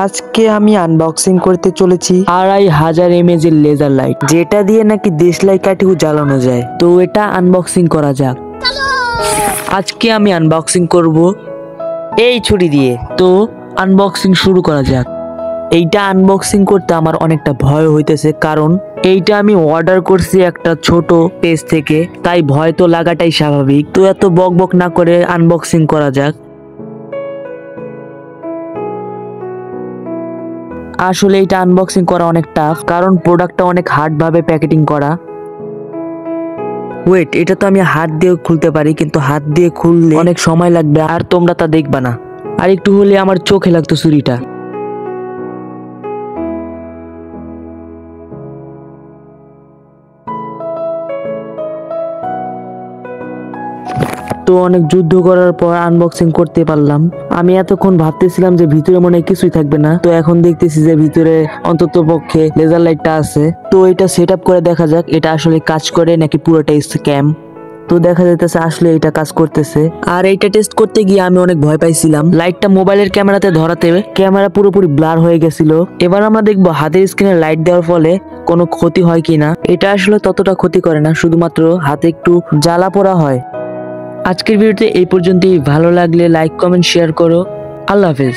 আজকে আমি আনবক্সিং করতে চলেছি 2500 mAh এর লেজার লাইট, যেটা দিয়ে নাকি দেশলাই কাঠিও জ্বালানো যায়। তো এটা আনবক্সিং করা যাক। আজকে আমি আনবক্সিং করব এই ছুরি দিয়ে। তো আনবক্সিং শুরু করা যাক। এইটা আনবক্সিং করতে আমার অনেকটা ভয় হইতেছে, কারণ এইটা আমি অর্ডার করছি একটা ছোট পেজ থেকে, তাই ভয় তো লাগাটাই স্বাভাবিক। তো এত বক বক না করে আনবক্সিং করা যাক। আসলে এটা আনবক্সিং করা অনেক টাফ, কারণ প্রোডাক্টটা অনেক হার্ড ভাবে প্যাকেটিং করা। ওয়েট, এটা তো আমি হাত দিয়ে খুলতে পারি, কিন্তু হাত দিয়ে খুললে অনেক সময় লাগবে আর তোমরা তা দেখবা না। আর একটু হলে আমার চোখে লাগতো ছুরিটা। তো অনেক যুদ্ধ করার পর আনবক্সিং করতে পারলাম। আমি এতক্ষণ ভাবতেছিলাম যে ভিতরে মনে হয় কিছুই থাকবে না, তো এখন দেখতেছি যে ভিতরে অন্তত পক্ষে লেজার লাইটটা আছে। তো এটা সেট আপ করে দেখা যাক এটা আসলে কাজ করে নাকি পুরোটাই স্ক্যাম। তো দেখা যাইতেছে আসলে এটা কাজ করতেছে। আর এইটা টেস্ট করতে গিয়ে আমি অনেক ভয় পাইছিলাম। লাইটটা মোবাইলের ক্যামেরাতে ধরাতে ক্যামেরা পুরোপুরি ব্লার হয়ে গেছিল। এবার আমরা দেখবো হাতের স্ক্রিনে লাইট দেওয়ার ফলে কোনো ক্ষতি হয় কিনা। এটা আসলে ততটা ক্ষতি করে না, শুধুমাত্র হাতে একটু জ্বালা পোড়া হয়। আজকের ভিডিওতে এই পর্যন্তই। ভালো লাগলে লাইক, কমেন্ট, শেয়ার করো। আল্লাহ হাফেজ।